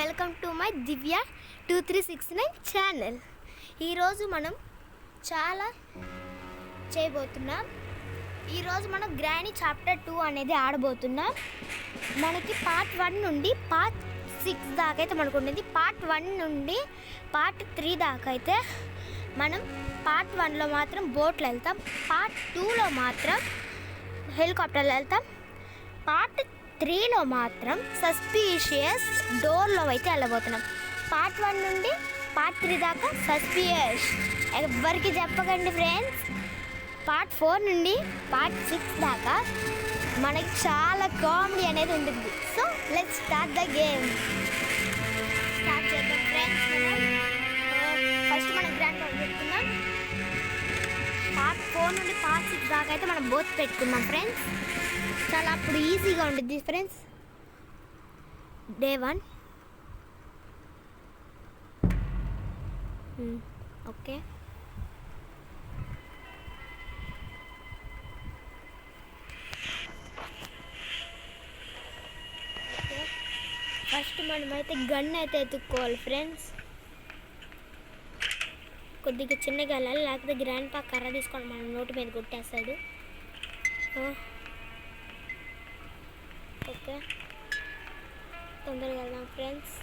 Welcome to my Divya 2369 channel. ఈరోజు మనం చాలా చేయబోతున్నాం. ఈరోజు మనం గ్రానీ చాప్టర్ 2 అనేది ఆడబోతున్నాం. మనకి పార్ట్ 1 నుండి పార్ట్ 6 దాకా అయితే మనకు ఉంటుంది. పార్ట్ 1 నుండి పార్ట్ 3 దాకా అయితే మనం పార్ట్ 1లో మాత్రం బోట్లో వెళ్తాం, పార్ట్ 2లో మాత్రం హెలికాప్టర్లో వెళ్తాం, పార్ట్ 3లో మాత్రం సస్పీషియస్ డోర్లో అయితే వెళ్ళబోతున్నాం. పార్ట్ 1 నుండి పార్ట్ 3 దాకా సస్పీషియస్ ఎవరికి చెప్పకండి ఫ్రెండ్స్. పార్ట్ 4 నుండి పార్ట్ 6 దాకా మనకి చాలా కామెడీ అనేది ఉంటుంది. So let's start the game. Start చేద్దాం ఫ్రెండ్స్. ఫస్ట్ మనం గ్రాండ్ పెట్టుకుందాం. పార్ట్ 4 నుండి పార్ట్ 6 దాకా అయితే మనం బోత్ పెట్టుకుందాం ఫ్రెండ్స్. చాలా అప్పుడు ఈజీగా ఉంటుంది ఫ్రెండ్స్. Day 1 okay. ఫస్ట్ మనమైతే గన్ అయితే ఎత్తుక్కోవాలి ఫ్రెండ్స్. కొద్దిగా చిన్నగా వెళ్ళాలి, లేకపోతే గ్రాండ్ పా కర్ర తీసుకొని మనం నోటి మీద కొట్టేస్తాడు. ఓకే, తొందరగా వెళ్దాం ఫ్రెండ్స్.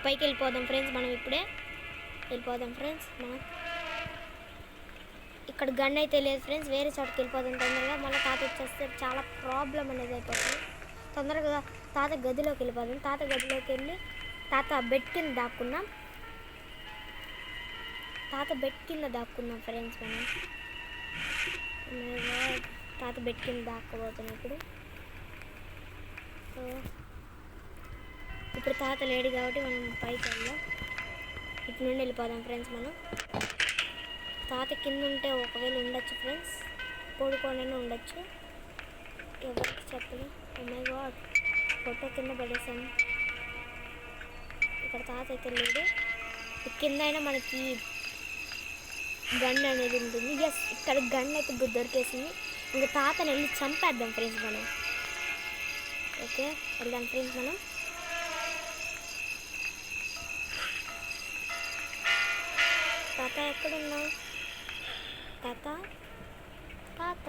పైకి వెళ్ళిపోదాం ఫ్రెండ్స్. మనం ఇప్పుడే వెళ్ళిపోదాం ఫ్రెండ్స్. మనం ఇక్కడ గన్ అయితే లేదు ఫ్రెండ్స్, వేరే చోటుకి వెళ్ళిపోదాం తొందరగా. మళ్ళీ తాత వచ్చేస్తే చాలా ప్రాబ్లం అనేది అయిపోతుంది. తొందరగా తాత గదిలోకి వెళ్ళిపోదాం. తాత గదిలోకి వెళ్ళి తాత బెడ్ కింద దాక్కున్నాం. తాత బెడ్ కింద దాక్కున్నాం ఫ్రెండ్స్. మనం తాత బెడ్ కింద దాక్కపోతున్నాం. ఇప్పుడు తాత లేడు కాబట్టి మనం పైకి వెళ్దాం. ఇటు నుండి వెళ్ళిపోదాం ఫ్రెండ్స్. మనం తాత కింద ఉంటే ఒకవేళ ఉండొచ్చు ఫ్రెండ్స్, పడుకోనైనా ఉండొచ్చు, ఎవరికి చెప్పలేదు. మై గాడ్, ఫోటో కింద పడేసాను. ఇక్కడ తాత అయితే లేడు. కింద అయినా మనకి గన్ అనేది ఉంటుంది. ఎస్, ఇక్కడ గన్ అయితే దొరికేసింది. ఇంకా తాతని వెళ్ళి చంపేద్దాం ఫ్రెండ్స్ మనం. ఓకే, వెళ్దాం ఫ్రెండ్స్ మనం. తాత ఎక్కడున్నావు? తాత తాత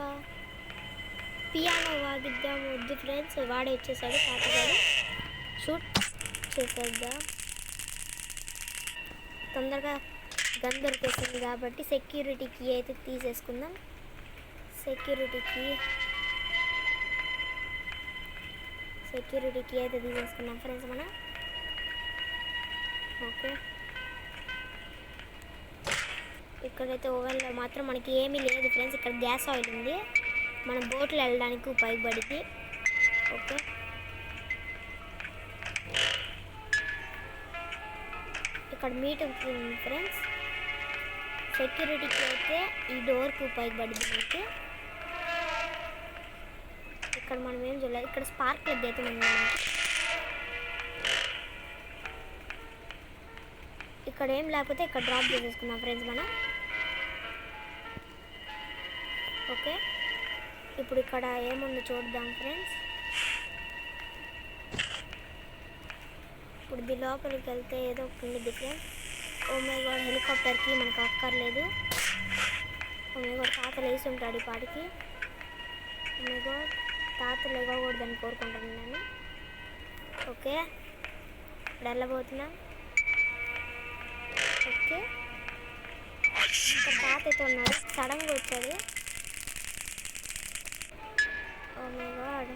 పియానో వాగిద్దాం. వద్దు ఫ్రెండ్స్, వాడే వచ్చేసాడు తాతగారు. షూట్ చేసేద్దాం తొందరగా. గన్ దొరికేసింది కాబట్టి సెక్యూరిటీ కీ అయితే తీసేసుకుందాం. సెక్యూరిటీ కీ అయితే తీసేసుకున్నాం ఫ్రెండ్స్ మనం. ఓకే, ఇక్కడైతే ఓవెన్లో మాత్రం మనకి ఏమీ లేదు ఫ్రెండ్స్. ఇక్కడ గ్యాస్ ఆయిల్ ఉంది, మనం బోట్లో వెళ్ళడానికి ఉపయోగపడింది. ఓకే, ఇక్కడ మీట్ ఉంటుంది ఫ్రెండ్స్. సెక్యూరిటీకి అయితే ఈ డోర్కి ఉపయోగపడింది మనకి. ఇక్కడ మనం ఏం చూడలేదు. ఇక్కడ స్పార్క్ ప్లగ్ అయితే ఉంది మనకి. ఇక్కడ ఏం లేకపోతే ఇక్కడ డ్రాప్ చేసేసుకున్నాం ఫ్రెండ్స్ మనం. ఓకే, ఇప్పుడు ఇక్కడ ఏముందో చూద్దాం ఫ్రెండ్స్. ఇప్పుడు లోపలికి వెళ్తే ఏదో ఒక ఉంది ఫ్రెండ్స్. ఓ మై గాడ్, హెలికాప్టర్కి మనకు అక్కర్లేదు. ఓ మై గాడ్, తాత లేచి ఉంటాడు ఈ పాటికి. ఓ మై గాడ్, తాత లేవకూడదని కోరుకుంటున్నాను నేను. ఓకే, ఇప్పుడు వెళ్ళబోతున్నాం. ఓకే, ఇంకా తాత అయితే ఉన్నారు, సడన్గా వచ్చాడు. ఓ మై గాడ్,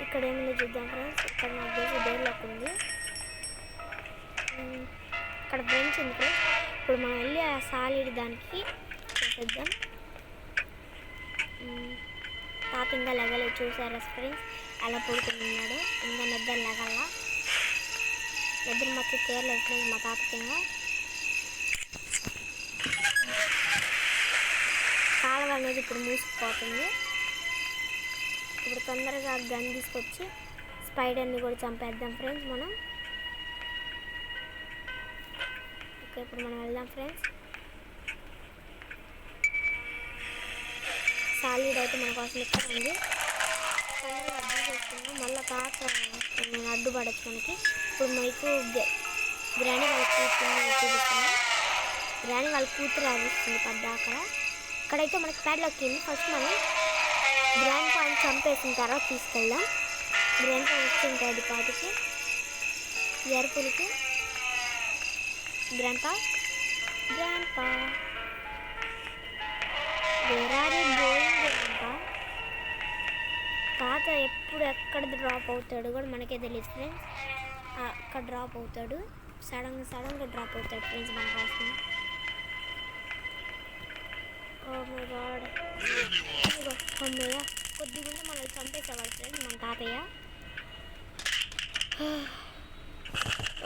ఇక్కడ ఏముందో చూద్దాం ఫ్రెండ్స్. ఇక్కడ నాకు తెలిసి డోర్ లాక్ ఉంది. ఇక్కడ బెంచ్ ఉంది ఫ్రెండ్స్. ఇప్పుడు మనం వెళ్ళి ఆ సాలిడ్ దానికి చేసేద్దాం. తాత ఇంకా లెగలేదు, చూసారా ఫ్రెండ్స్ ఎలా పడుకున్నాడు. ఇంకా నిద్ర లెగల, నిద్ర మొత్తం తీరలేదు ఫ్రెండ్స్ మా తాతకి. ఇంకా కాలువ అనేది ఇప్పుడు మూసుకుపోతుంది. ఇప్పుడు తొందరగా గన్ తీసుకొచ్చి స్పైడర్ని కూడా చంపేద్దాం ఫ్రెండ్స్ మనం. ఓకే, ఇప్పుడు మనం వెళ్దాం ఫ్రెండ్స్. సాలిడ్ అయితే మన కోసం ఇక్కడ ఉంది. తొందరగా అడ్డు చేసుకున్నాం. మళ్ళీ తాత అడ్డుపడచ్చు మనకి. ఇప్పుడు మీకు గ్రాని వాళ్ళ కూతురు చూపిస్తున్నాం. గ్రాని వాళ్ళ కూతురు అరుస్తుంది పడ్డాక. ఇక్కడైతే మనకి ప్యాడ్లాక్ కింది. ఫస్ట్ మనం గ్రాండ్ పాని చంపేసిన తర్వాత తీసుకెళ్దాం. గ్రాండ్ పా వచ్చింటాడు పాటికి ఎరుపులకి. Grandpa where are you going grandpa? తాత ఎప్పుడు ఎక్కడ డ్రాప్ అవుతాడు కూడా మనకే తెలియదు ఫ్రెండ్స్. అక్కడ డ్రాప్ అవుతాడు, సడన్గా డ్రాప్ అవుతాడు ఫ్రెండ్స్ మన కోసం. ఓ మై గాడ్, అమ్మయ్య కొద్దిగా మనల్ని చంపేసేవాడు ఫ్రెండ్స్ మన తాతయ్య.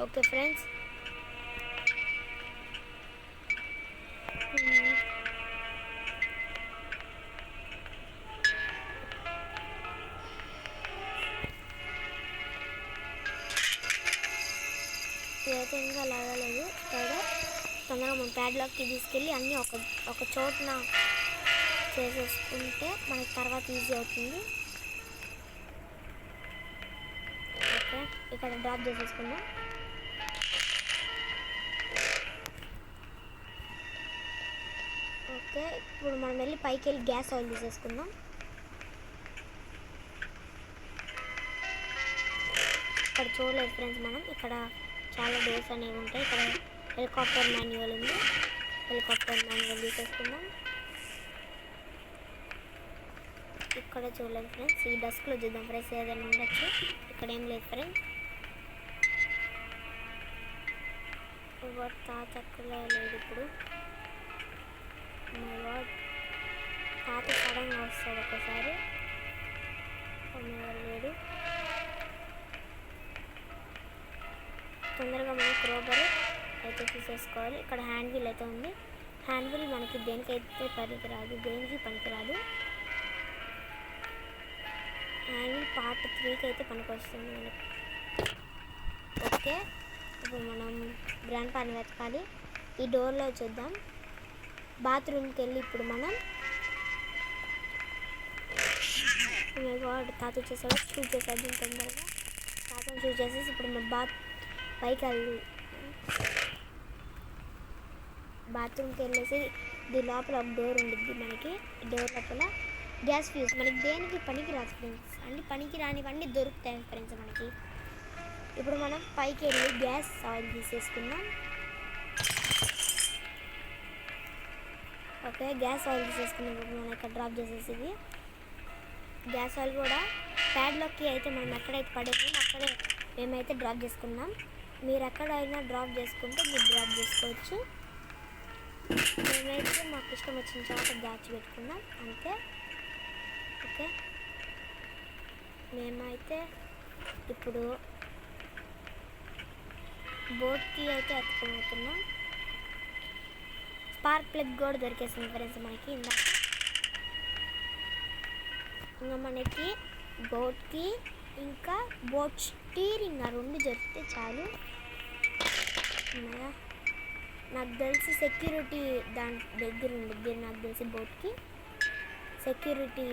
ఓకే ఫ్రెండ్స్, ఇదైతే ఇంకా లాగలేదు. తొందరగా మనం ప్యాడ్లాక్కి తీసుకెళ్ళి అన్నీ ఒక చోటున చేసేసుకుంటే మనకి తర్వాత ఈజీ అవుతుంది. ఓకే, ఇక్కడ డ్రాప్ చేసేసుకుందాం. ఓకే, ఇప్పుడు మనం వెళ్ళి పైకి వెళ్ళి గ్యాస్ ఆయిల్ తీసేసుకుందాం. ఇక్కడ చూడలేదు ఫ్రెండ్స్ మనం, ఇక్కడ చాలా డోర్స్ అనేవి ఉంటాయి. ఇక్కడ హెలికాప్టర్ మాన్యువల్ ఉంది. హెలికాప్టర్ మాన్యువల్ తీసేసుకుందాం. ఇక్కడ చూడలేదు ఫ్రెండ్స్, ఈ డస్క్లో చూద్దాం ఫ్రెండ్స్ ఏదైనా ఉండొచ్చు. ఇక్కడ ఏం లేదు ఫ్రెండ్స్. తాత అక్కడ లేదు ఇప్పుడు. తాత సడన్గా వస్తాడు ఒకసారి. లేడు. తొందరగా మనం క్రోబర్ అయితే తీసేసుకోవాలి. ఇక్కడ హ్యాండ్ వీల్ అయితే ఉంది. హ్యాండ్ వీల్ మనకి దేనికైతే పనికిరాదు, దేనికి పనికిరాదు. హ్యాండ్ వీల్ పార్ట్ 3కి అయితే పనికి వస్తుంది మనకి. ఓకే, ఇప్పుడు మనం గ్రాండ్ పాని వెతకాలి. ఈ డోర్లో చూద్దాం. బాత్రూమ్కి వెళ్ళి ఇప్పుడు మనం తాత వచ్చేసాడు. షూట్ చేసేది తొందరగా. తాతను షూట్ చేసేసి ఇప్పుడు మనం పైకి వెళ్ళి బాత్రూమ్కి వెళ్ళేసి దీని లోపల ఒక డోర్ ఉండిద్ది మనకి. డోర్ లోపల గ్యాస్ ఫ్యూజ్ మనకి దేనికి పనికి రాదు ఫ్రెండ్స్, అన్ని పనికి రానివన్నీ దొరుకుతాయి ఫ్రెండ్స్ మనకి. ఇప్పుడు మనం పైకి వెళ్ళి గ్యాస్ ఆయిల్ తీసేసుకుందాం. ఓకే, గ్యాస్ ఆయిల్ తీసేసుకున్నప్పుడు మనం ఇక్కడ డ్రాప్ చేసేసి గ్యాస్ ఆయిల్ కూడా ప్యాడ్లాక్కి అయితే మనం ఎక్కడైతే పడేమో అక్కడే మేమైతే డ్రాప్ చేసుకున్నాం. మీరు ఎక్కడైనా డ్రాప్ చేసుకుంటే మీరు డ్రాప్ చేసుకోవచ్చు. మేమైతే మాకు ఇష్టం వచ్చిన చోట దాచిపెట్టుకున్నాం అంతే. ఓకే, మేమైతే ఇప్పుడు బోట్కి అయితే ఎత్తుకోబోతున్నాం. స్పార్క్ ప్లగ్ కూడా దొరికేసింది ఫ్రెండ్స్ మనకి ఇందాక. ఇంకా మనకి బోట్కి ఇంకా బోట్ స్టీరింగ్ ఆ 2 దొరికితే చాలు. నాకు తెలిసి సెక్యూరిటీ దాని దగ్గర ఉండిద్ది. నాకు తెలిసి బోట్కి సెక్యూరిటీ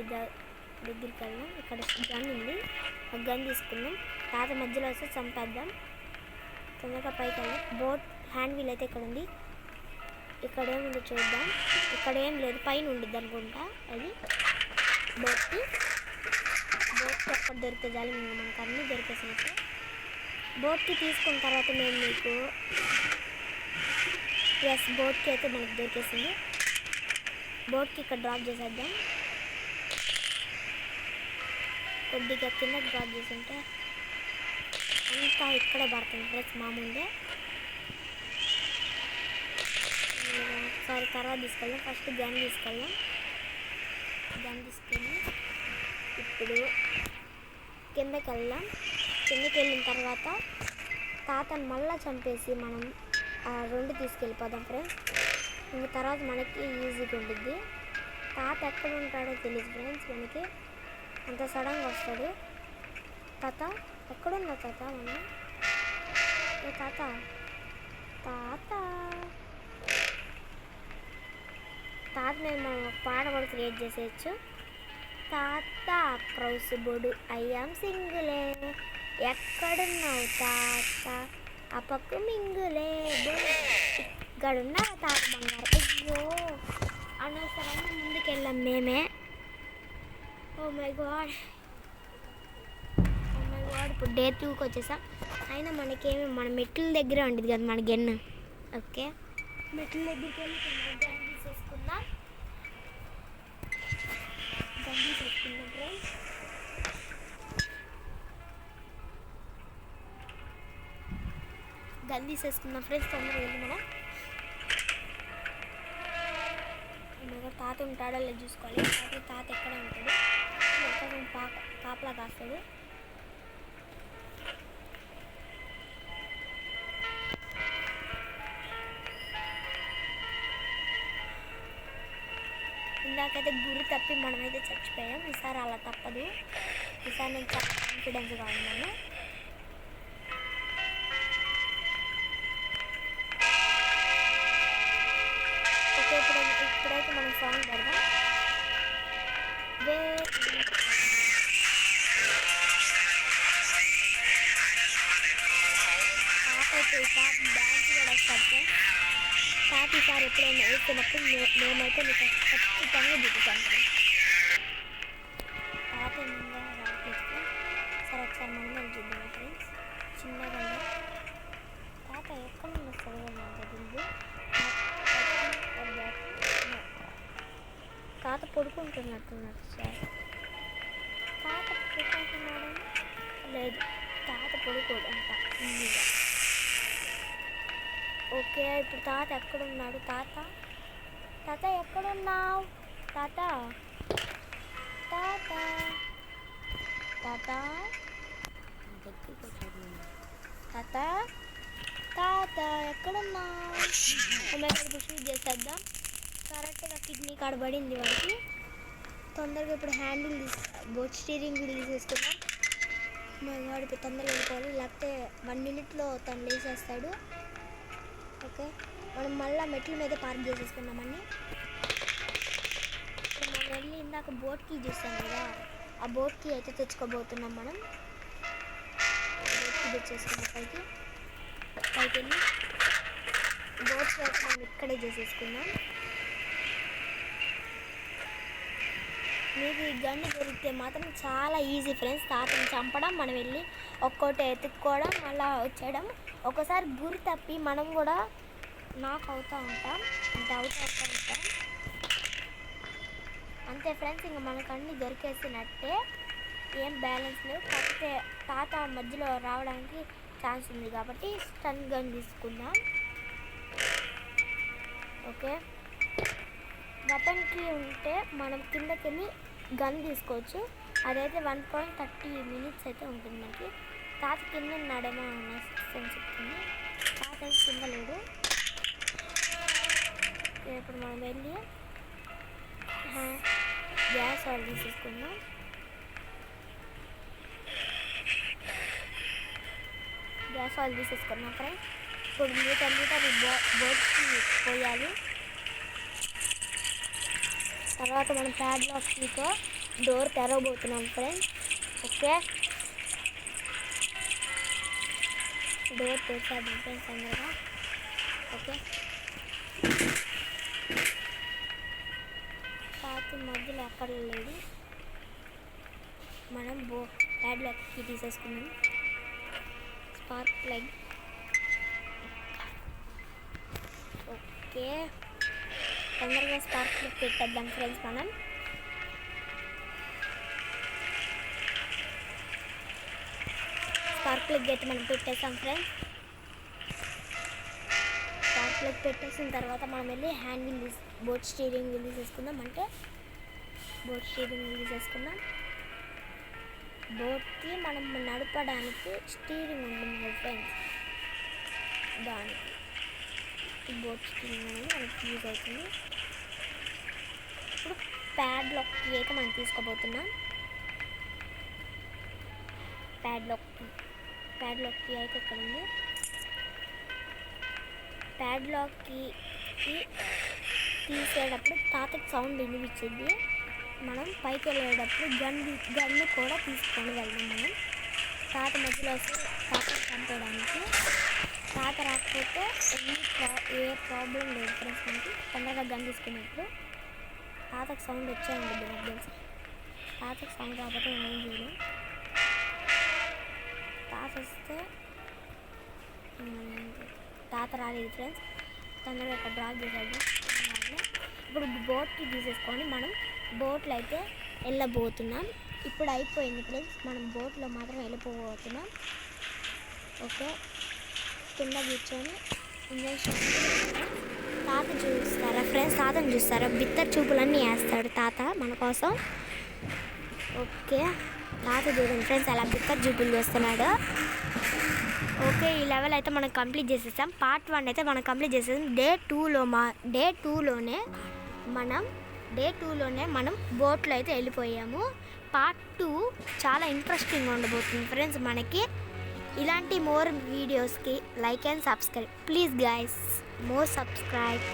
దగ్గరికి వెళ్దాం. ఇక్కడ గన్ ఉంది, ఆ గన్ తీసుకుందాం. తాత మధ్యలో వస్తే చంపేద్దాం. తొందరగా పైకి వెళ్దాం. బోట్ హ్యాండ్ వీల్ అయితే ఇక్కడ ఉంది. ఇక్కడ ఏముందో చూద్దాం. ఇక్కడ ఏం లేదు, పైన ఉండిద్ది అనుకుంటా. అది బోట్కి ఎక్కడ దొరికే చాలు. మనకు అన్నీ దొరికేసినట్టు. బోట్కి తీసుకున్న తర్వాత మేము మీకు బోట్కి అయితే మనకు దొరికేసింది. బోట్కి ఇక్కడ డ్రాప్ చేసేద్దాం. కొద్దిగా కింద డ్రాప్ చేస్తుంటే అంతా ఇక్కడే పడుతుంది ఫ్రెండ్స్ మా ముందే. ఒకసారి తర్వాత తీసుకెళ్దాం. ఫస్ట్ గన్ తీసుకెళ్దాం. గన్ తీసుకెళ్ళి ఇప్పుడు కిందకి వెళ్దాం. కిందకి వెళ్ళిన తర్వాత తాతను మళ్ళీ చంపేసి మనం ఆ 2 తీసుకెళ్ళిపోదాం ఫ్రెండ్స్. ఇంక తర్వాత మనకి ఈజీగా ఉంటుంది. తాత ఎక్కడ ఉంటాడో తెలియదు ఫ్రెండ్స్ మనకి, అంత సడన్గా వస్తాడు. తాత ఎక్కడున్నా తాత? మనం తాత తాత నేను మనం ఒక పాట కూడా క్రియేట్ చేసేయచ్చు. తాత క్రౌస్ బోర్డు అయ్యాం సింగులే, ఎక్కడున్నావు తాత ఆ పక్కు మింగులే, ఇక్కడున్న తాత బంగారు. అయ్యో అనవసరంగా ముందుకెళ్ళాం మేమే. ఓ మై గాడ్ ఇప్పుడు డే 2కి వచ్చేసాం. అయినా మనకేమి మన మెట్ల దగ్గరే ఉండేది కదా మన గెన్ను. ఓకే మెట్ల దగ్గరికి వెళ్ళి గన్ తీసేసుకుందాం ఫ్రెండ్స్. గన్ తీసేసుకుందాం ఫ్రెండ్స్, తొందరగా వెళ్ళి మనం. తాత ఉంటాడో లేదు చూసుకోవాలి. తాత ఎక్కడ ఉంటాడు, కాపలా కాస్తాడు. ఇందాకైతే గురి తప్పి మనమైతే చచ్చిపోయాం. ఈసారి అలా తప్పదు. ఈసారి నేను చాలా కాన్ఫిడెన్స్గా ఉన్నాను. ఓకే ఇప్పుడైతే మనం సాంగ్ పెడదాం. డ్యాన్స్ కూడా వస్తాడు. తాత ఈసారి ఎప్పుడైనా వేస్తున్నప్పుడు మేమైతే మీకు ఖచ్చితంగా దిగుతాను. తాత రావట్లేదు. సరే ఒకసారి మనం చూద్దాం ఫ్రెండ్స్. చిన్నగా తాత ఎక్కడ వస్తుంది నాకు తెలియదు. తాత పడుకుంటున్నట్టున్నాడు సార్. తాత పడుకుంటున్నాడు లేదు, తాత పడుకోడు అంట. ఓకే ఇప్పుడు తాత ఎక్కడున్నాడు? తాత ఎక్కడున్నావు? తాత తాత తాత తాత తాత ఎక్కడున్నావు? ఇప్పుడు షూట్ చేసేద్దాం. కరెక్ట్గా కిడ్నీ కాడ పడింది వాడికి. తొందరగా ఇప్పుడు హ్యాండిల్ బోట్ స్టీరింగ్ వీల్ తీసేసుకున్నాం. వాడు ఇప్పుడు తొందరగా వెళ్ళిపోవాలి, లేకపోతే 1 minute తను లేచేస్తాడు. ఓకే మనం మళ్ళీ మెట్ల మీద పార్క్ చేసేసుకున్నామని. ఇప్పుడు మనం వెళ్ళి ఇందాక బోట్కి చూస్తాం కదా, ఆ బోట్కి అయితే తెచ్చుకోబోతున్నాం మనం. బోట్కి తెచ్చేసుకున్నాం పైకి వెళ్ళి బోట్స్ అయితే మనం ఇక్కడే చేసేసుకున్నాం. మీకు ఈ గన్ను దొరికితే మాత్రం చాలా ఈజీ ఫ్రెండ్స్. తాతని చంపడం, మనం వెళ్ళి ఒక్కోటి ఎత్తుక్కోవడం, అలా వచ్చేయడం. ఒకసారి గురి తప్పి మనం కూడా నాక్ అవుతూ ఉంటాం, అంటే అవుతూ ఉంటాం. అంతే ఫ్రెండ్స్, ఇంకా మనకు అన్నీ దొరికేసినట్టే, ఏం బ్యాలెన్స్ లేవు. కాకపోతే తాత మధ్యలో రావడానికి ఛాన్స్ ఉంది కాబట్టి స్టన్ గన్ తీసుకుందాం. ఓకే వెపన్కి ఉంటే మనం కిందకి వెళ్ళి గన్ తీసుకోవచ్చు. అదైతే 1.30 minutes అయితే ఉంటుంది మనకి. తాత కింద ఉన్నాడేమో నా సెన్స్ చెప్తుంది. తాత కింద లేడు. ఇప్పుడు మనం వెళ్ళి గ్యాస్ ఆయిల్ తీసేసుకుందాం. గ్యాస్ ఆయిల్ తీసేసుకున్నాం ఫ్రెండ్స్. ఇప్పుడు లీటర్ బోట్కి పోయాలి. తర్వాత మనం ప్యాడ్లాక్ కీతో డోర్ తెరవబోతున్నాం ఫ్రెండ్స్. ఓకే డోర్ తెరిచేద్దాం ఫ్రెండ్స్ తొందరగా. ఓకే తాత మధ్యలో ఎక్కడ లేదు. మనం ప్యాడ్లాక్ కీ తీసేసుకున్నాం. Spark plug. ఓకే తొందరగా స్పార్క్ ప్లగ్ పెట్టేద్దాం ఫ్రెండ్స్. మనం స్పార్క్ ప్లగ్ అయితే మనం పెట్టేసాం ఫ్రెండ్స్. స్పార్క్ ప్లగ్ పెట్టేసిన తర్వాత మనం వెళ్ళి hand wheel boat steering wheel తీసేసుకుందాం. అంటే బోట్ స్టీరింగ్ వీల్ తీసేసుకుందాం. బోట్కి మనం నడపడానికి స్టీరింగ్ ఉంటుంది కదా ఫ్రెండ్స్, దానికి బోట్ స్టీరింగ్ అనేది మనకి యూజ్ అవుతుంది. ఇప్పుడు ప్యాడ్లాక్కి అయితే మనం తీసుకోబోతున్నాం. ప్యాడ్లాక్కి అయితే ఇక్కడ ఉంది. ప్యాడ్లాక్కి తీసేటప్పుడు తాతకి సౌండ్ వినిపించింది. మనం పైకి వెళ్ళేటప్పుడు గన్ను కూడా తీసుకొని వెళ్దాం మనం. తాత మధ్యలో వస్తే తాత చంపేయడానికి. తాత రాకపోతే ఏ ప్రాబ్లం లేదు ఫ్రెండ్స్. మనకి తొందరగా గన్ తీసుకున్నప్పుడు తాతకు సౌండ్ వచ్చే ఉంటుంది నాకు తెలిసి. తాతకు సౌండ్ రాకపోతే ఏం చేయలేదు. తాత వస్తే తాత రాలేదు ఫ్రెండ్స్. తొందరగా ఇక్కడ డ్రాప్ చేసేది. ఇప్పుడు బోట్కి తీసేసుకొని మనం బోట్లో అయితే వెళ్ళబోతున్నాం. ఇప్పుడు అయిపోయింది ఫ్రెండ్స్, మనం బోట్లో మాత్రం వెళ్ళిపోబోతున్నాం. ఓకే, కింద కూర్చొని ఇంజక్షన్ తాత చూస్తారా ఫ్రెండ్స్? తాతను చూస్తారా? బిత్తర చూపులన్నీ వేస్తాడు తాత మన కోసం. ఓకే, తాత చూడండి ఫ్రెండ్స్ అలా బిత్తర చూపులు వేస్తున్నాడు. ఓకే, ఈ లెవెల్ అయితే మనం కంప్లీట్ చేసేసాం. పార్ట్ 1 అయితే మనం కంప్లీట్ చేసేసాం. డే టూలోనే మనం బోట్లో అయితే వెళ్ళిపోయాము. పార్ట్ 2 చాలా ఇంట్రెస్టింగ్ ఉండబోతుంది ఫ్రెండ్స్. మనకి ఇలాంటి మోర్ వీడియోస్కి like and subscribe please guys, more subscribe.